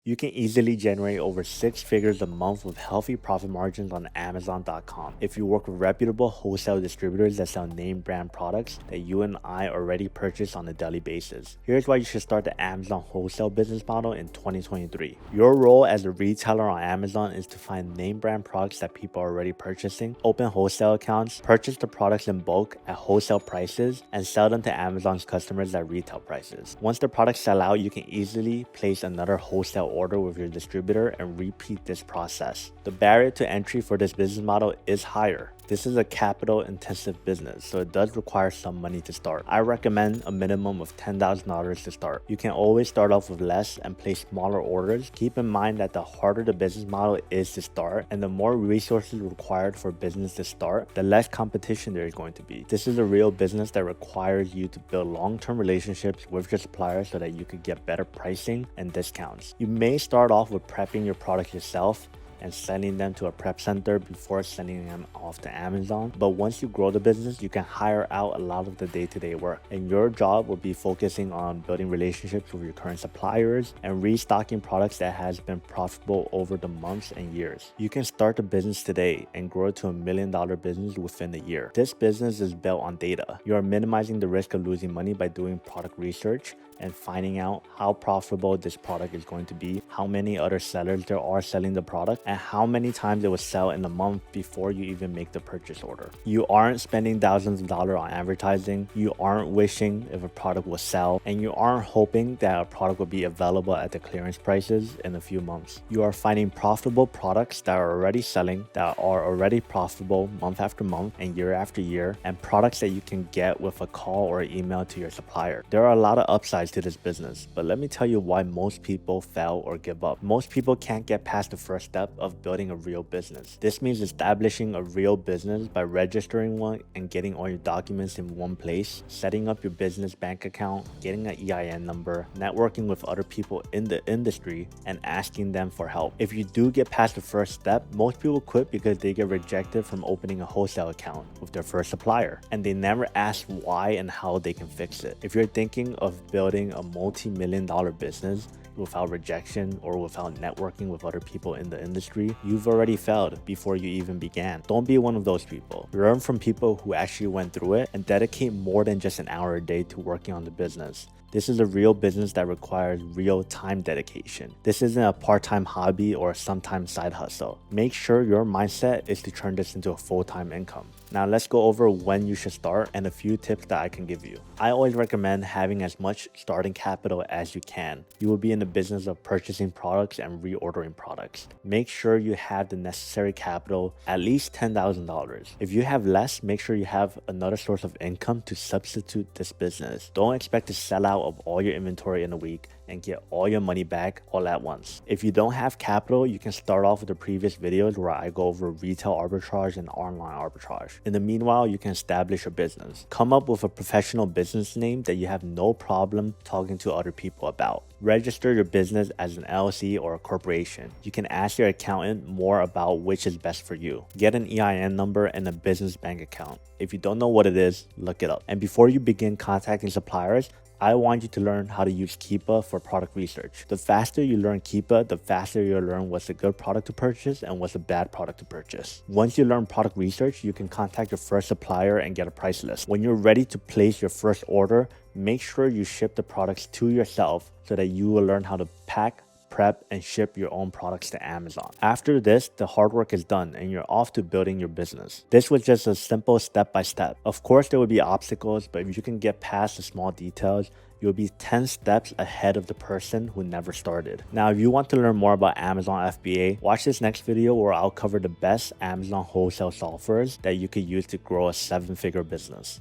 You can easily generate over 6 figures a month with healthy profit margins on Amazon.com if you work with reputable wholesale distributors that sell name brand products that you and I already purchase on a daily basis. Here's why you should start the Amazon wholesale business model in 2023. Your role as a retailer on Amazon is to find name brand products that people are already purchasing, open wholesale accounts, purchase the products in bulk at wholesale prices, and sell them to Amazon's customers at retail prices. Once the products sell out, you can easily place another wholesale order with your distributor and repeat this process. The barrier to entry for this business model is higher. This is a capital intensive business, so it does require some money to start. I recommend a minimum of $10,000 to start. You can always start off with less and place smaller orders. Keep in mind that the harder the business model is to start and the more resources required for business to start, the less competition there is going to be. This is a real business that requires you to build long-term relationships with your suppliers so that you could get better pricing and discounts. You may start off with prepping your products yourself and sending them to a prep center before sending them off to Amazon. But once you grow the business, you can hire out a lot of the day-to-day work. And your job will be focusing on building relationships with your current suppliers and restocking products that has been profitable over the months and years. You can start the business today and grow it to $1 million business within a year. This business is built on data. You are minimizing the risk of losing money by doing product research and finding out how profitable this product is going to be, how many other sellers there are selling the product, and how many times it will sell in a month before you even make the purchase order. You aren't spending thousands of dollars on advertising, you aren't wishing if a product will sell, and you aren't hoping that a product will be available at the clearance prices in a few months. You are finding profitable products that are already selling, that are already profitable month after month and year after year, and products that you can get with a call or email to your supplier. There are a lot of upsides to this business, but let me tell you why most people fail or give up. Most people can't get past the first step of building a real business. This means establishing a real business by registering one and getting all your documents in one place, setting up your business bank account, getting an EIN number, networking with other people in the industry, and asking them for help. If you do get past the first step, most people quit because they get rejected from opening a wholesale account with their first supplier, and they never ask why and how they can fix it. If you're thinking of building a multi-million-dollar business without rejection or without networking with other people in the industry, you've already failed before you even began. Don't be one of those people. Learn from people who actually went through it and dedicate more than just an hour a day to working on the business. This is a real business that requires real time dedication. This isn't a part-time hobby or a sometime side hustle. Make sure your mindset is to turn this into a full-time income. Now let's go over when you should start and a few tips that I can give you. I always recommend having as much starting capital as you can. You will be in the business of purchasing products and reordering products. Make sure you have the necessary capital, at least $10,000. If you have less, make sure you have another source of income to substitute this business. Don't expect to sell out of all your inventory in a week and get all your money back all at once. If you don't have capital, you can start off with the previous videos where I go over retail arbitrage and online arbitrage. In the meanwhile, you can establish your business. Come up with a professional business name that you have no problem talking to other people about. Register your business as an LLC or a corporation. You can ask your accountant more about which is best for you. Get an EIN number and a business bank account. If you don't know what it is, look it up. And before you begin contacting suppliers, I want you to learn how to use Keepa for product research. The faster you learn Keepa, the faster you'll learn what's a good product to purchase and what's a bad product to purchase. Once you learn product research, you can contact your first supplier and get a price list. When you're ready to place your first order, make sure you ship the products to yourself so that you will learn how to pack, prep, and ship your own products to Amazon. After this, the hard work is done and you're off to building your business. This was just a simple step-by-step. Of course, there will be obstacles, but if you can get past the small details, you'll be 10 steps ahead of the person who never started. Now, if you want to learn more about Amazon FBA, watch this next video where I'll cover the best Amazon wholesale softwares that you could use to grow a 7-figure business.